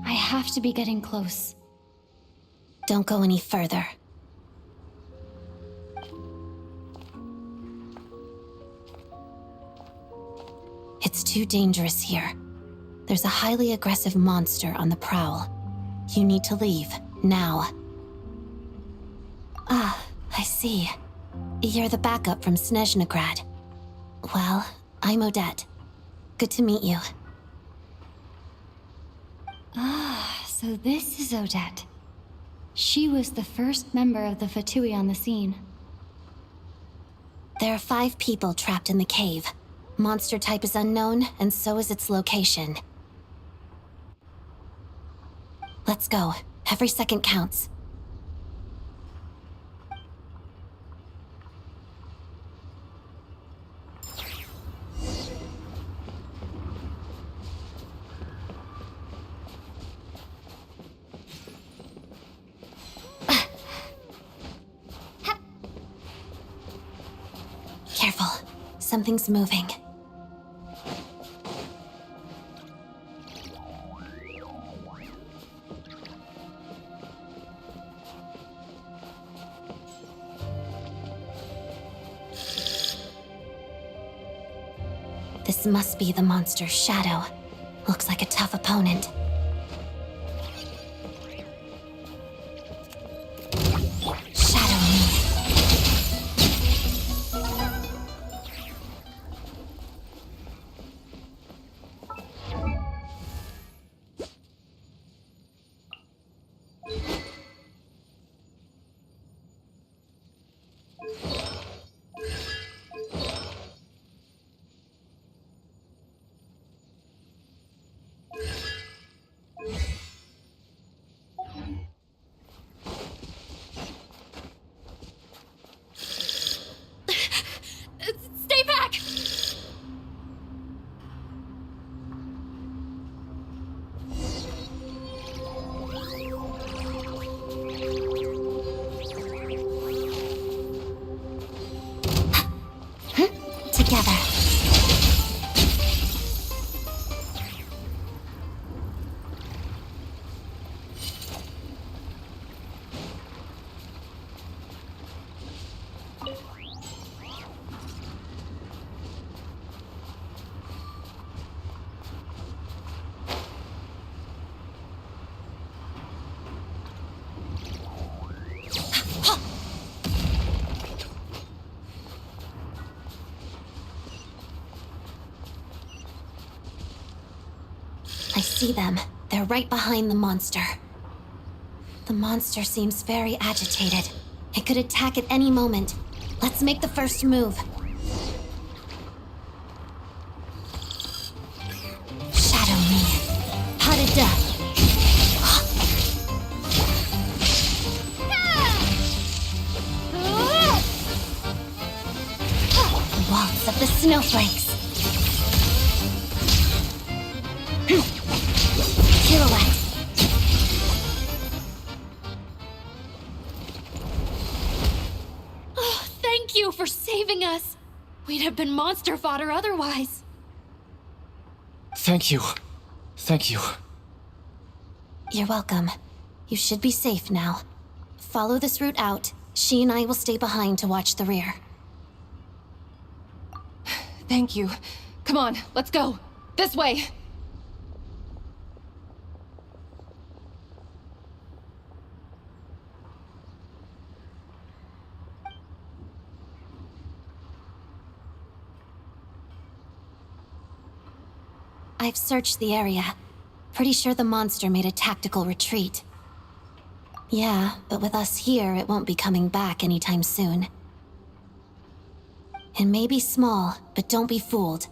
I have to be getting close. Don't go any further. It's too dangerous here. There's a highly aggressive monster on the prowl. You need to leave, now. Ah, I see. You're the backup from Snezhnegrad. Well, I'm Odette. Good to meet you. Ah, so this is Odette. She was the first member of the Fatui on the scene. There are 5 people trapped in the cave. Monster type is unknown, and so is its location. Let's go. Every second counts. Careful. Something's moving. This must be the monster's shadow. Looks like a tough opponent. Shadow me. Stay back! Together. I see them. They're right behind the monster. The monster seems very agitated. It could attack at any moment. Let's make the first move. Shadow me. How to death. Waltz of the snowflakes. Pirouette. Oh, thank you for saving us. We'd have been monster fodder otherwise. Thank you. Thank you. You're welcome. You should be safe now. Follow this route out. She and I will stay behind to watch the rear. Thank you. Come on, let's go. This way. I've searched the area. Pretty sure the monster made a tactical retreat. Yeah, but with us here, it won't be coming back anytime soon. It may be small, but don't be fooled.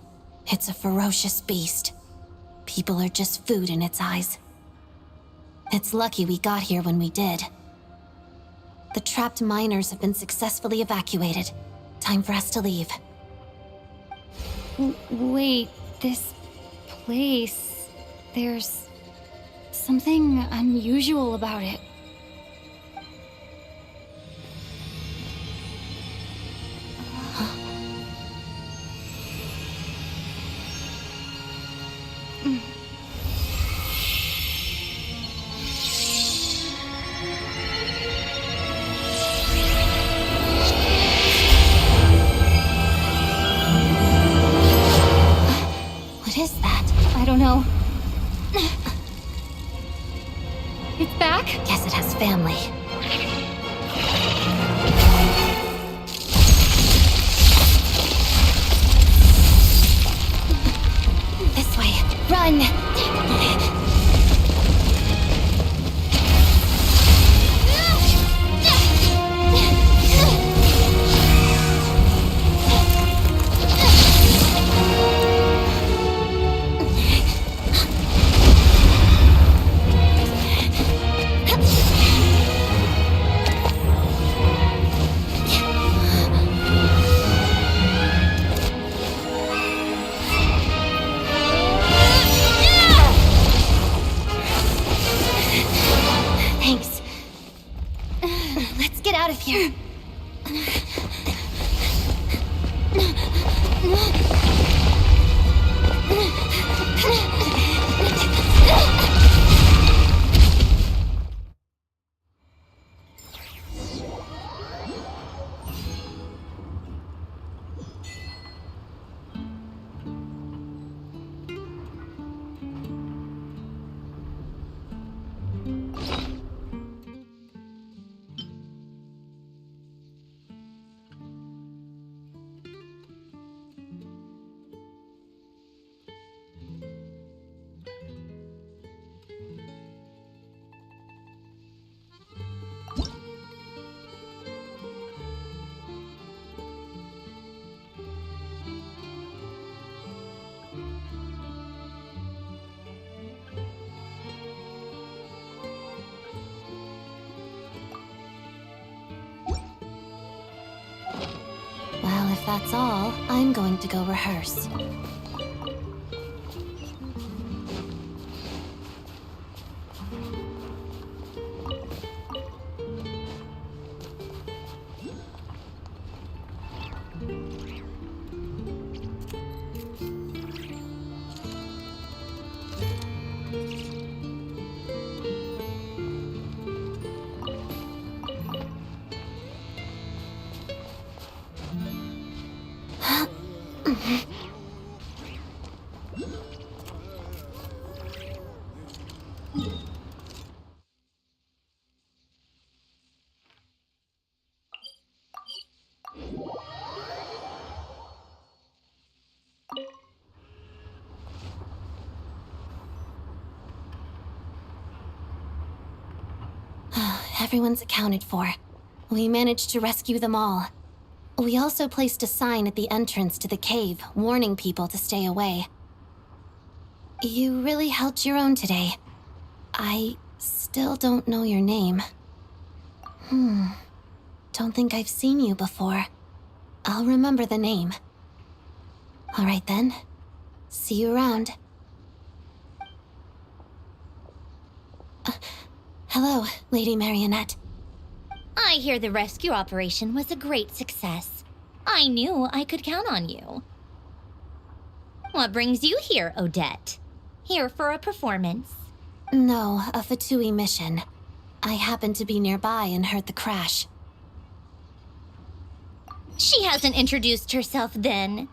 It's a ferocious beast. People are just food in its eyes. It's lucky we got here when we did. The trapped miners have been successfully evacuated. Time for us to leave. Wait, this place... There's... something unusual about it. don't know. It's back? Guess it has family. This way. Run! Thanks. Let's get out of here. Well, if that's all, I'm going to go rehearse. Everyone's accounted for. We managed to rescue them all. We also placed a sign at the entrance to the cave, warning people to stay away. You really held your own today. I still don't know your name. Don't think I've seen you before. I'll remember the name. All right then. See you around. Hello, Lady Marionette. I hear the rescue operation was a great success. I knew I could count on you. What brings you here, Odette? Here for a performance? No, a Fatui mission. I happened to be nearby and heard the crash. She hasn't introduced herself then.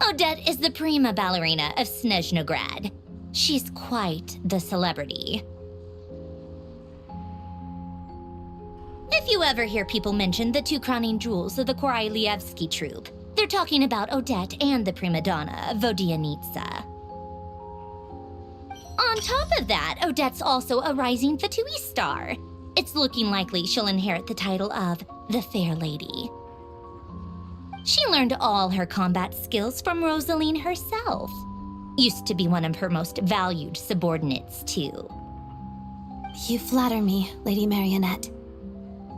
Odette is the prima ballerina of Snezhnograd. She's quite the celebrity. If you ever hear people mention the two crowning jewels of the Korailievsky troupe, they're talking about Odette and the prima donna, Vodianitsa. On top of that, Odette's also a rising Fatui star. It's looking likely she'll inherit the title of the Fair Lady. She learned all her combat skills from Rosaline herself. Used to be one of her most valued subordinates, too. You flatter me, Lady Marionette.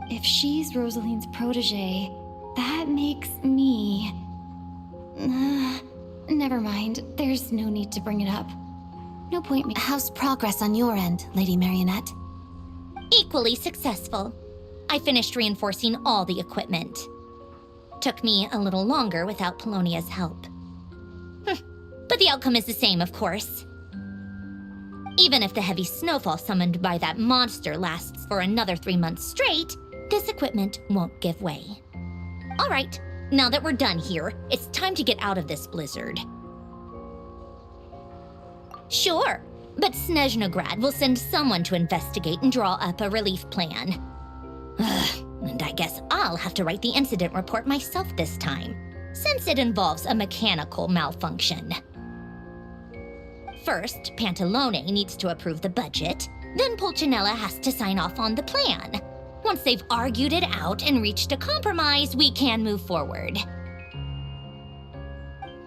If she's Rosaline's protege, that makes me... never mind. There's no need to bring it up. No point How's progress on your end, Lady Marionette? Equally successful. I finished reinforcing all the equipment. Took me a little longer without Polonia's help. But the outcome is the same, of course. Even if the heavy snowfall summoned by that monster lasts for another 3 months straight, this equipment won't give way. All right, now that we're done here, it's time to get out of this blizzard. Sure, but Snezhnograd will send someone to investigate and draw up a relief plan. Ugh, and I guess I'll have to write the incident report myself this time, since it involves a mechanical malfunction. First, Pantalone needs to approve the budget, then Pulcinella has to sign off on the plan. Once they've argued it out and reached a compromise, we can move forward.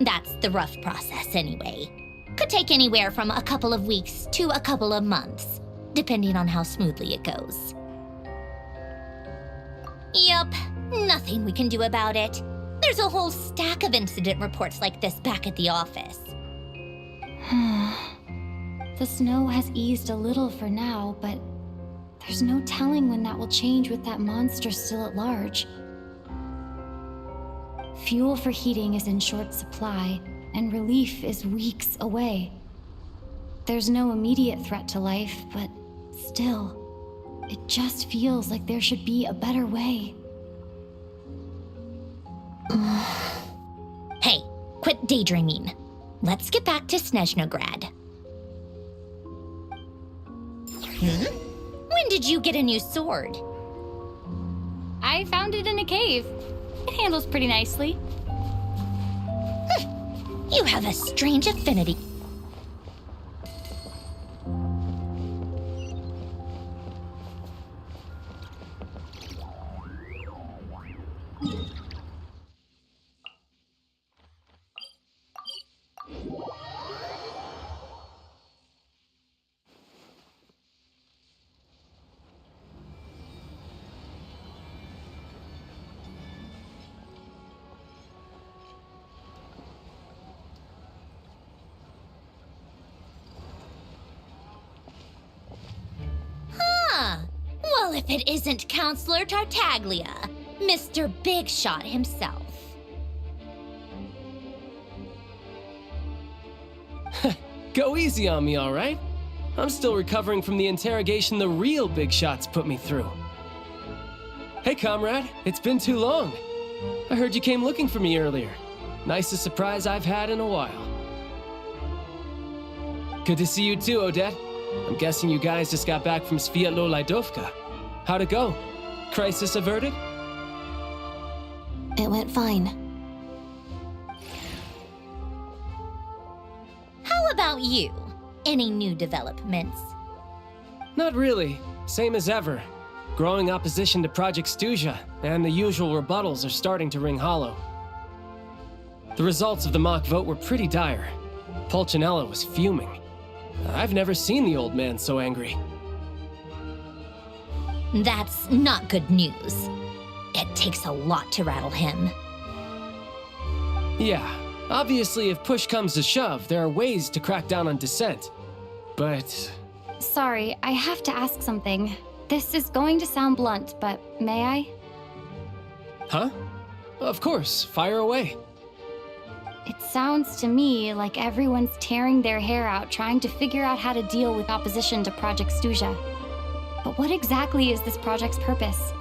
That's the rough process anyway. Could take anywhere from a couple of weeks to a couple of months, depending on how smoothly it goes. Yup, nothing we can do about it. There's a whole stack of incident reports like this back at the office. The snow has eased a little for now, but there's no telling when that will change with that monster still at large. Fuel for heating is in short supply, and relief is weeks away. There's no immediate threat to life, but still, it just feels like there should be a better way. Hey, quit daydreaming. Let's get back to Snezhnograd. When did you get a new sword? I found it in a cave. It handles pretty nicely. You have a strange affinity. Well, if it isn't Counselor Tartaglia, Mr. Big Shot himself. Go easy on me, all right? I'm still recovering from the interrogation the real big shots put me through. Hey, comrade, it's been too long. I heard you came looking for me earlier. Nicest surprise I've had in a while. Good to see you too, Odette. I'm guessing you guys just got back from Sviatlo Laidovka. How'd it go? Crisis averted? It went fine. How about you? Any new developments? Not really. Same as ever. Growing opposition to Project Stuja, and the usual rebuttals are starting to ring hollow. The results of the mock vote were pretty dire. Pulcinella was fuming. I've never seen the old man so angry. That's not good news. It takes a lot to rattle him. Yeah, obviously if push comes to shove, there are ways to crack down on dissent. But... Sorry, I have to ask something. This is going to sound blunt, but may I? Huh? Of course, fire away. It sounds to me like everyone's tearing their hair out trying to figure out how to deal with opposition to Project Stuja. But what exactly is this project's purpose?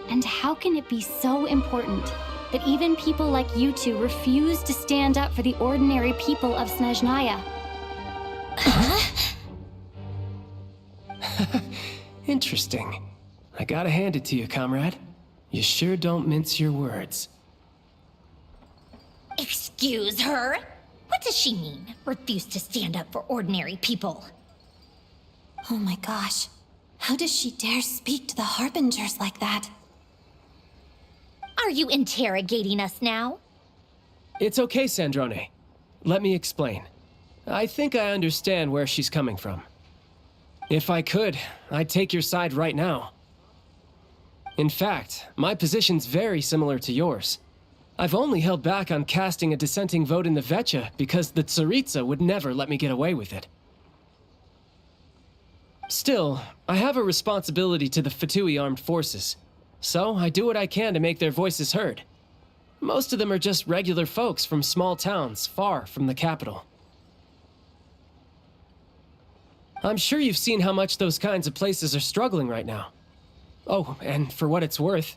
And how can it be so important that even people like you two refuse to stand up for the ordinary people of Snezhnaya? Interesting. I gotta hand it to you, comrade. You sure don't mince your words. Excuse her? What does she mean? Refuse to stand up for ordinary people? Oh my gosh. How does she dare speak to the Harbingers like that? Are you interrogating us now? It's okay, Sandrone. Let me explain. I think I understand where she's coming from. If I could, I'd take your side right now. In fact, my position's very similar to yours. I've only held back on casting a dissenting vote in the Vecha because the Tsaritsa would never let me get away with it. Still, I have a responsibility to the Fatui armed forces, so I do what I can to make their voices heard. Most of them are just regular folks from small towns far from the capital. I'm sure you've seen how much those kinds of places are struggling right now. Oh, and for what it's worth,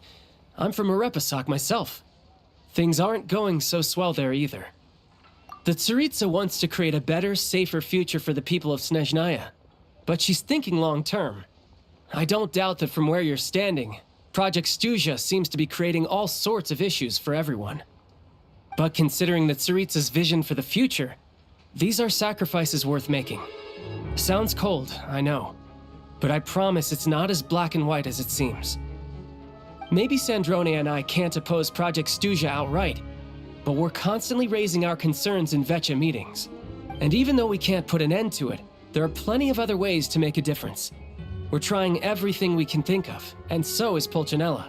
I'm from Arepasak myself. Things aren't going so swell there either. The Tsaritsa wants to create a better, safer future for the people of Snezhnaya, but she's thinking long-term. I don't doubt that from where you're standing, Project Stuzha seems to be creating all sorts of issues for everyone. But considering the Tsaritsa's vision for the future, these are sacrifices worth making. Sounds cold, I know, but I promise it's not as black and white as it seems. Maybe Sandrone and I can't oppose Project Stuzha outright, but we're constantly raising our concerns in Vetcha meetings. And even though we can't put an end to it, there are plenty of other ways to make a difference. We're trying everything we can think of, and so is Pulcinella.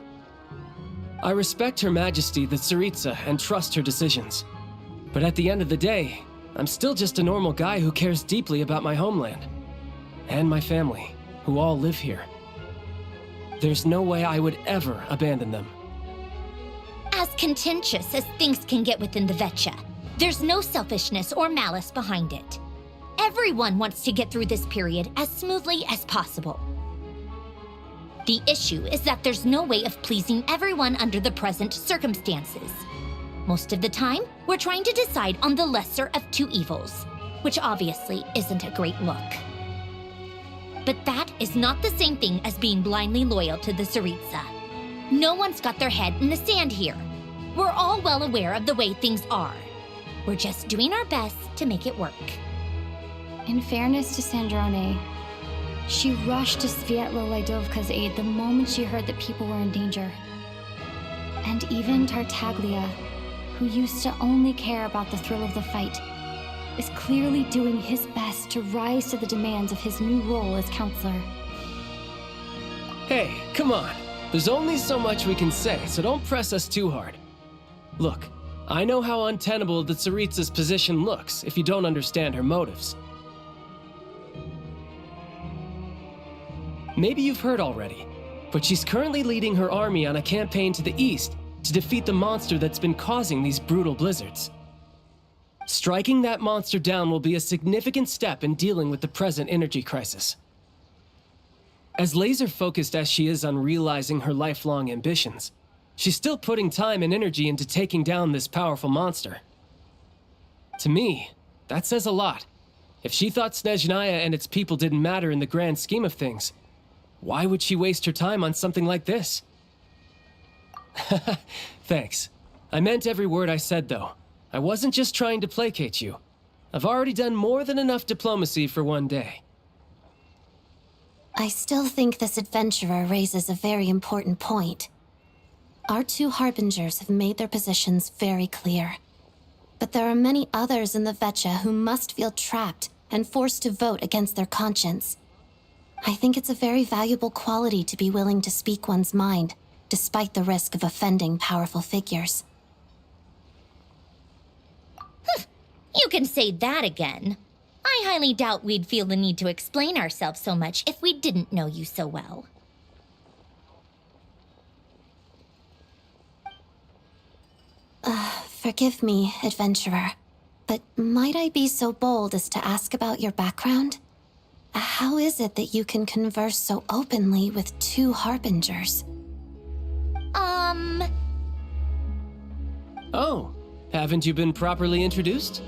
I respect Her Majesty, the Tsaritsa, and trust her decisions. But at the end of the day, I'm still just a normal guy who cares deeply about my homeland. And my family, who all live here. There's no way I would ever abandon them. As contentious as things can get within the Vetcha, there's no selfishness or malice behind it. Everyone wants to get through this period as smoothly as possible. The issue is that there's no way of pleasing everyone under the present circumstances. Most of the time, we're trying to decide on the lesser of two evils, which obviously isn't a great look. But that is not the same thing as being blindly loyal to the Tsaritsa. No one's got their head in the sand here. We're all well aware of the way things are. We're just doing our best to make it work. In fairness to Sandrone, she rushed to Sviatlo Lydovka's aid the moment she heard that people were in danger. And even Tartaglia, who used to only care about the thrill of the fight, is clearly doing his best to rise to the demands of his new role as counselor. Hey, come on. There's only so much we can say, so don't press us too hard. Look, I know how untenable the Tsaritsa's position looks if you don't understand her motives. Maybe you've heard already, but she's currently leading her army on a campaign to the east to defeat the monster that's been causing these brutal blizzards. Striking that monster down will be a significant step in dealing with the present energy crisis. As laser-focused as she is on realizing her lifelong ambitions, she's still putting time and energy into taking down this powerful monster. To me, that says a lot. If she thought Snezhnaya and its people didn't matter in the grand scheme of things, why would she waste her time on something like this? Thanks. I meant every word I said, though. I wasn't just trying to placate you. I've already done more than enough diplomacy for one day. I still think this adventurer raises a very important point. Our two harbingers have made their positions very clear. But there are many others in the Vetcha who must feel trapped and forced to vote against their conscience. I think it's a very valuable quality to be willing to speak one's mind, despite the risk of offending powerful figures. You can say that again. I highly doubt we'd feel the need to explain ourselves so much if we didn't know you so well. Forgive me, adventurer, but might I be so bold as to ask about your background? How is it that you can converse so openly with two harbingers? Oh, haven't you been properly introduced?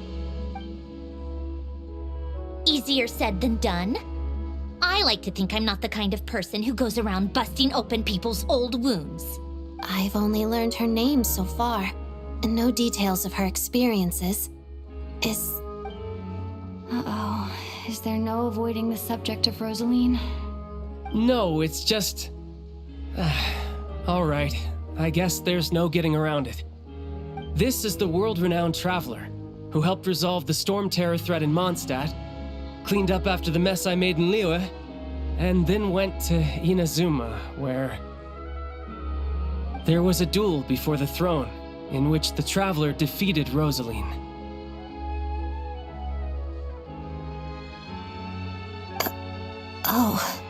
Easier said than done. I like to think I'm not the kind of person who goes around busting open people's old wounds. I've only learned her name so far, and no details of her experiences. Uh-oh. Is there no avoiding the subject of Rosaline? No, it's just... all right. I guess there's no getting around it. This is the world-renowned traveler who helped resolve the storm terror threat in Mondstadt, cleaned up after the mess I made in Liyue, and then went to Inazuma, where there was a duel before the throne in which the traveler defeated Rosaline. Oh.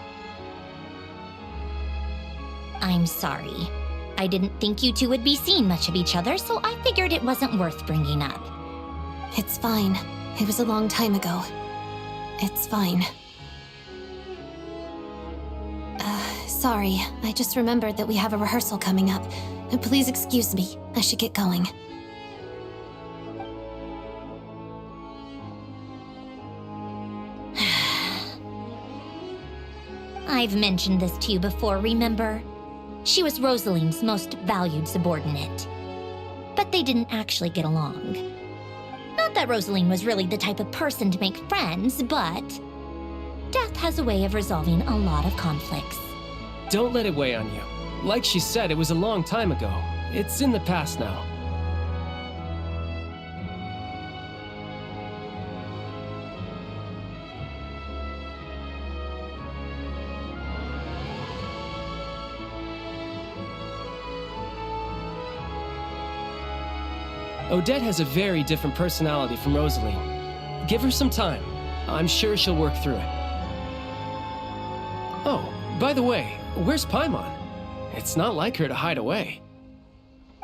I'm sorry. I didn't think you two would be seeing much of each other, so I figured it wasn't worth bringing up. It's fine. It was a long time ago. It's fine. Sorry. I just remembered that we have a rehearsal coming up. Please excuse me. I should get going. I've mentioned this to you before, remember? She was Rosaline's most valued subordinate. But they didn't actually get along. Not that Rosaline was really the type of person to make friends, but death has a way of resolving a lot of conflicts. Don't let it weigh on you. Like she said, it was a long time ago. It's in the past now. Odette has a very different personality from Rosaline. Give her some time. I'm sure she'll work through it. Oh, by the way, where's Paimon? It's not like her to hide away.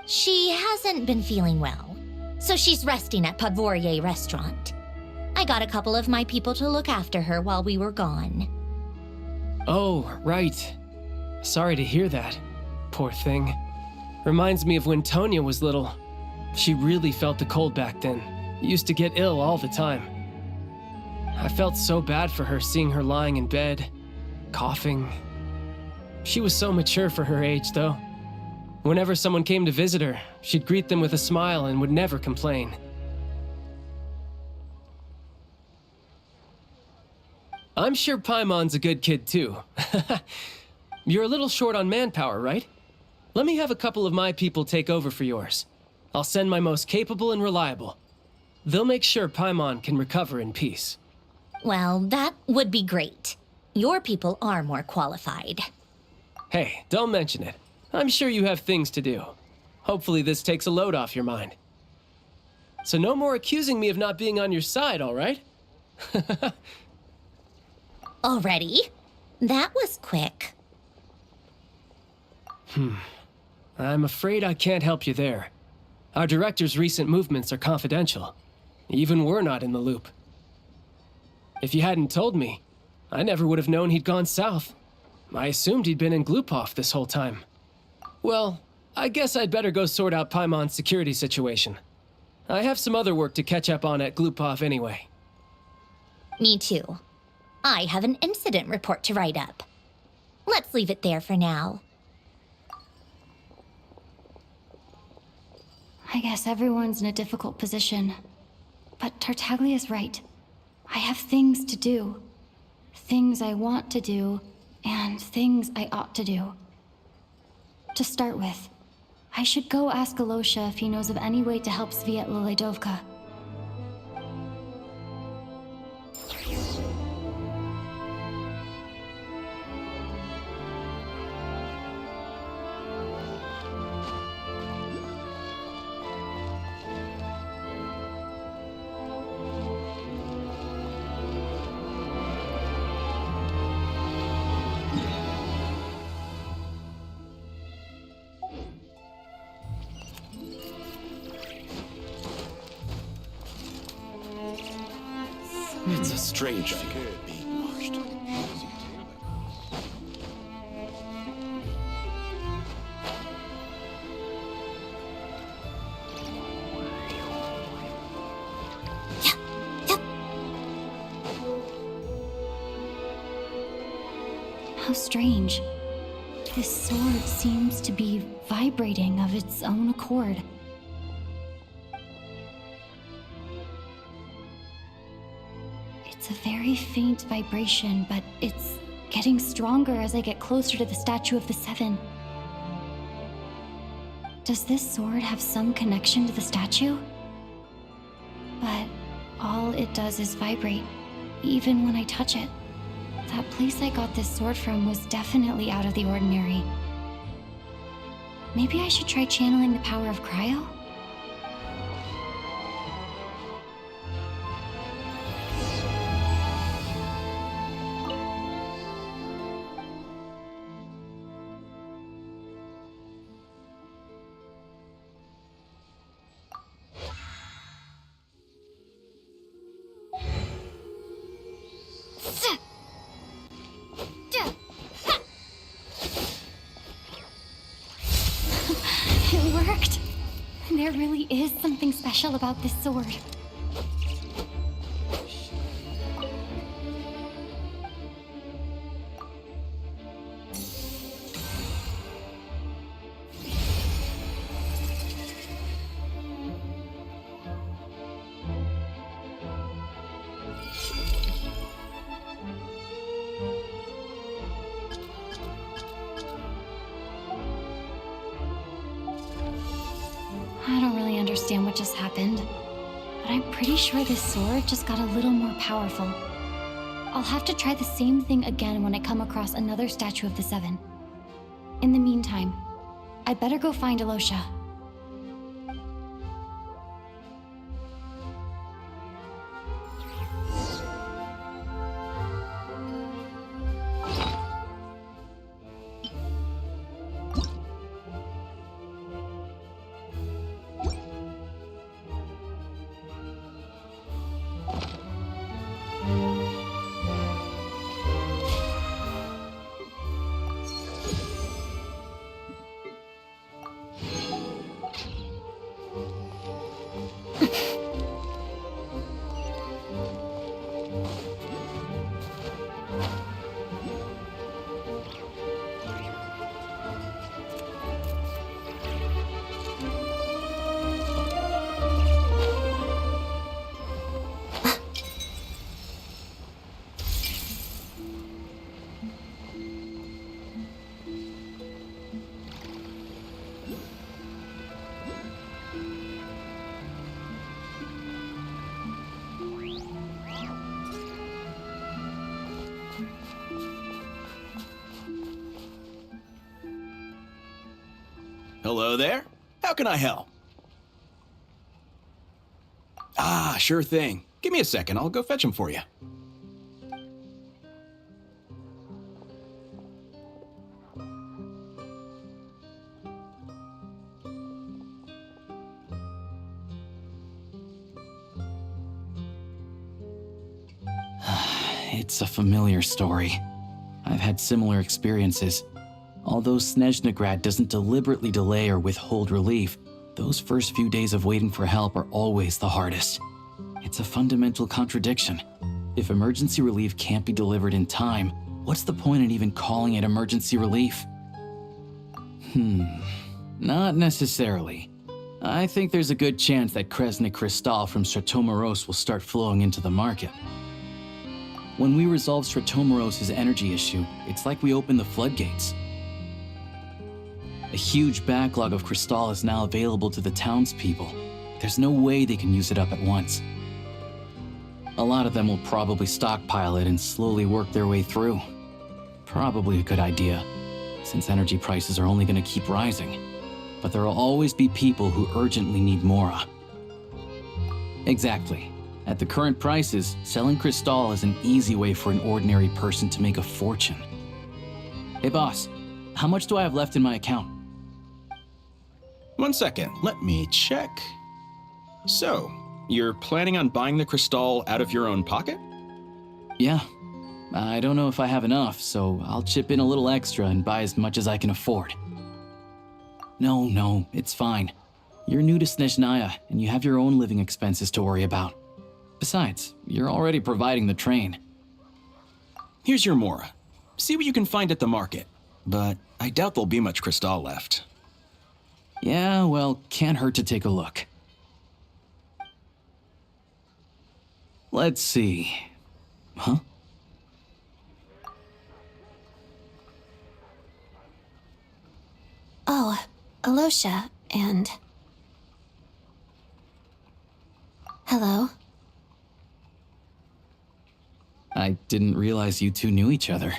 She hasn't been feeling well, so she's resting at Podvorier restaurant. I got a couple of my people to look after her while we were gone. Oh, right. Sorry to hear that. Poor thing. Reminds me of when Tonya was little. She really felt the cold back then. Used to get ill all the time. I felt so bad for her seeing her lying in bed, coughing. She was so mature for her age, though. Whenever someone came to visit her, she'd greet them with a smile and would never complain. I'm sure Paimon's a good kid, too. You're a little short on manpower, right? Let me have a couple of my people take over for yours. I'll send my most capable and reliable. They'll make sure Paimon can recover in peace. Well, that would be great. Your people are more qualified. Hey, don't mention it. I'm sure you have things to do. Hopefully this takes a load off your mind. So no more accusing me of not being on your side, all right? Already? That was quick. I'm afraid I can't help you there. Our director's recent movements are confidential. Even we're not in the loop. If you hadn't told me, I never would have known he'd gone south. I assumed he'd been in Glupov this whole time. Well, I guess I'd better go sort out Paimon's security situation. I have some other work to catch up on at Glupov anyway. Me too. I have an incident report to write up. Let's leave it there for now. I guess everyone's in a difficult position. But Tartaglia's right. I have things to do. Things I want to do, and things I ought to do. To start with, I should go ask Alosha if he knows of any way to help Svietla Ledovka. It's a strange figure being watched. How strange. This sword seems to be vibrating of its own accord. It's a very faint vibration, but it's getting stronger as I get closer to the Statue of the Seven. Does this sword have some connection to the statue? But all it does is vibrate, even when I touch it. That place I got this sword from was definitely out of the ordinary. Maybe I should try channeling the power of cryo? It worked! There really is something special about this sword. understand what just happened, but I'm pretty sure this sword just got a little more powerful. I'll have to try the same thing again when I come across another statue of the Seven. In the meantime, I'd better go find Alosha. Hello there. How can I help? Ah, sure thing. Give me a second. I'll go fetch him for you. It's a familiar story. I've had similar experiences. Although Snezhnegrad doesn't deliberately delay or withhold relief, those first few days of waiting for help are always the hardest. It's a fundamental contradiction. If emergency relief can't be delivered in time, what's the point in even calling it emergency relief? Not necessarily. I think there's a good chance that Kresny Crystal from Stratomoros will start flowing into the market. When we resolve Stratomoros' energy issue, it's like we open the floodgates. A huge backlog of crystal is now available to the townspeople. There's no way they can use it up at once. A lot of them will probably stockpile it and slowly work their way through. Probably a good idea, since energy prices are only going to keep rising. But there will always be people who urgently need Mora. Exactly. At the current prices, selling crystal is an easy way for an ordinary person to make a fortune. Hey boss, how much do I have left in my account? 1 second. Let me check. So, you're planning on buying the crystal out of your own pocket? Yeah. I don't know if I have enough, so I'll chip in a little extra and buy as much as I can afford. No, it's fine. You're new to Snezhnaya, and you have your own living expenses to worry about. Besides, you're already providing the train. Here's your Mora. See what you can find at the market. But I doubt there'll be much crystal left. Yeah, well, can't hurt to take a look. Let's see. Huh? Oh, Alosha, and... Hello? I didn't realize you two knew each other.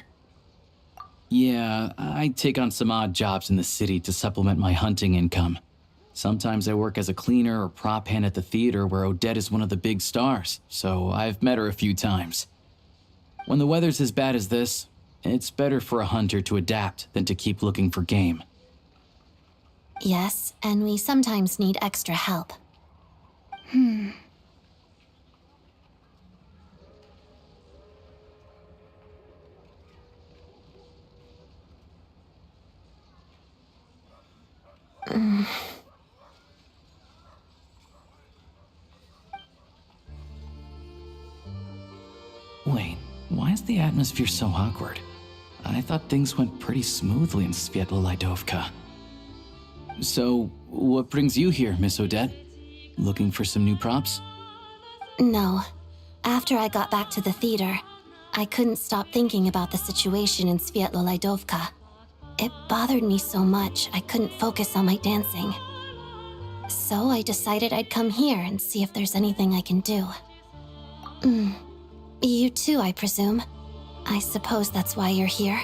Yeah, I take on some odd jobs in the city to supplement my hunting income. Sometimes I work as a cleaner or prop hand at the theater where Odette is one of the big stars, so I've met her a few times. When the weather's as bad as this, it's better for a hunter to adapt than to keep looking for game. Yes, and we sometimes need extra help. Wait, why is the atmosphere so awkward? I thought things went pretty smoothly in Sviatlo-Lidovka. So, what brings you here, Miss Odette? Looking for some new props? No. After I got back to the theater, I couldn't stop thinking about the situation in Sviatlo-Lidovka. It bothered me so much I couldn't focus on my dancing. So I decided I'd come here and see if there's anything I can do. You too, I presume. I suppose that's why you're here.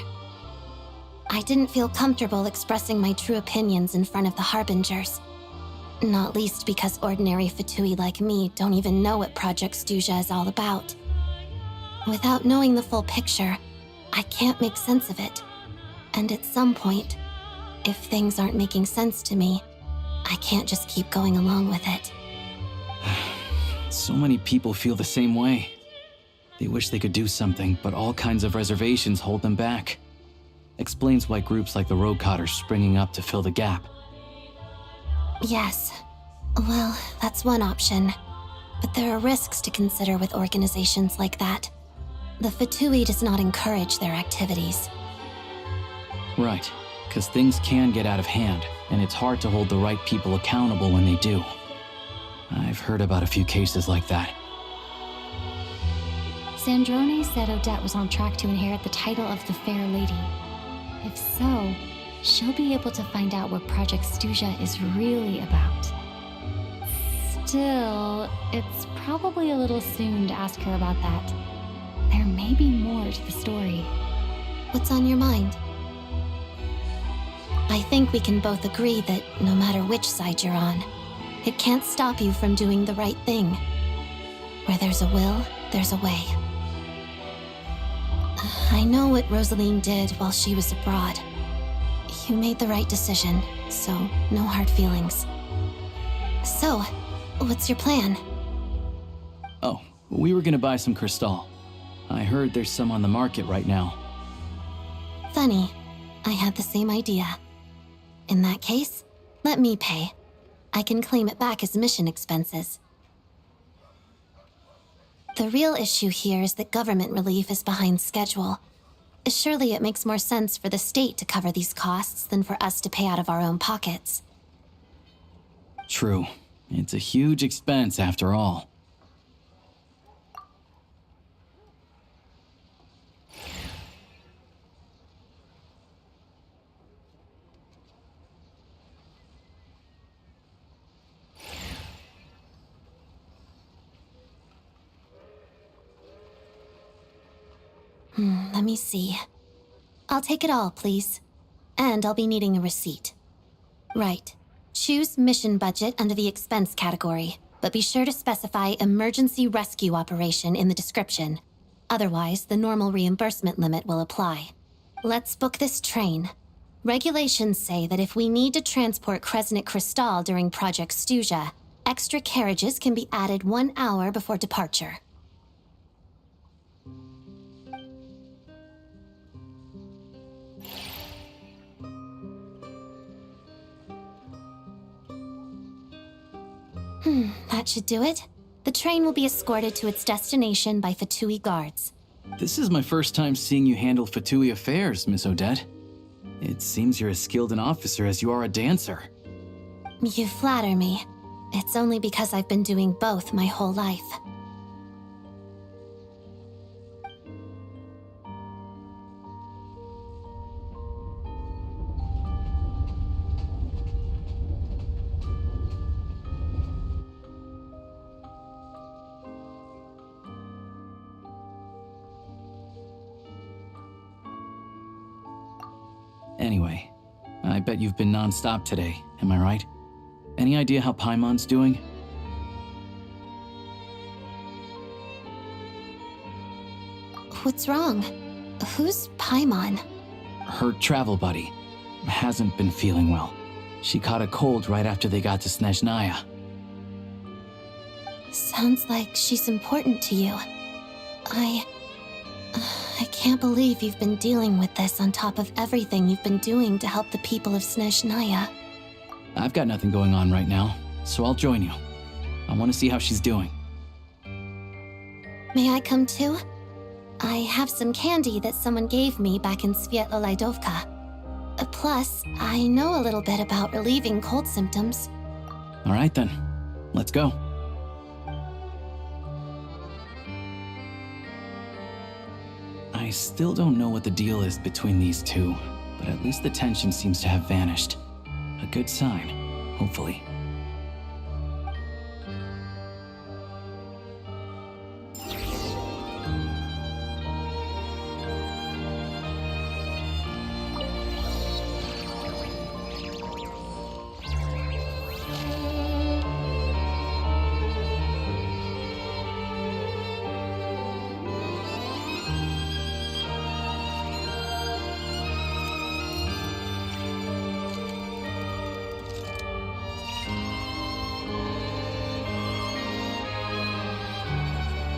I didn't feel comfortable expressing my true opinions in front of the Harbingers. Not least because ordinary Fatui like me don't even know what Project Stuja is all about. Without knowing the full picture, I can't make sense of it. And at some point, if things aren't making sense to me, I can't just keep going along with it. So many people feel the same way. They wish they could do something, but all kinds of reservations hold them back. Explains why groups like the Rogue Cod are springing up to fill the gap. Yes. Well, that's one option. But there are risks to consider with organizations like that. The Fatui does not encourage their activities. Right, because things can get out of hand, and it's hard to hold the right people accountable when they do. I've heard about a few cases like that. Sandrone said Odette was on track to inherit the title of the Fair Lady. If so, she'll be able to find out what Project Stuja is really about. Still, it's probably a little soon to ask her about that. There may be more to the story. What's on your mind? I think we can both agree that no matter which side you're on, it can't stop you from doing the right thing. Where there's a will, there's a way. I know what Rosaline did while she was abroad. You made the right decision, so no hard feelings. So, what's your plan? Oh, we were gonna buy some Cristal. I heard there's some on the market right now. Funny, I had the same idea. In that case, let me pay. I can claim it back as mission expenses. The real issue here is that government relief is behind schedule. Surely it makes more sense for the state to cover these costs than for us to pay out of our own pockets. True. It's a huge expense after all. Let me see. I'll take it all, please. And I'll be needing a receipt. Right. Choose mission budget under the expense category, but be sure to specify emergency rescue operation in the description. Otherwise, the normal reimbursement limit will apply. Let's book this train. Regulations say that if we need to transport Kresnik Cristal during Project Stuja, extra carriages can be added 1 hour before departure. That should do it. The train will be escorted to its destination by Fatui guards. This is my first time seeing you handle Fatui affairs, Miss Odette. It seems you're as skilled an officer as you are a dancer. You flatter me. It's only because I've been doing both my whole life. Anyway, I bet you've been non-stop today, am I right? Any idea how Paimon's doing? What's wrong? Who's Paimon? Her travel buddy hasn't been feeling well. She caught a cold right after they got to Snezhnaya. Sounds like she's important to you. I can't believe you've been dealing with this on top of everything you've been doing to help the people of Snezhnaya. I've got nothing going on right now, so I'll join you. I want to see how she's doing. May I come too? I have some candy that someone gave me back in Svietlo-Lidovka. Plus, I know a little bit about relieving cold symptoms. All right then, let's go. I still don't know what the deal is between these two, but at least the tension seems to have vanished. A good sign, hopefully.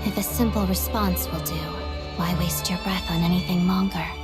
If a simple response will do, why waste your breath on anything longer?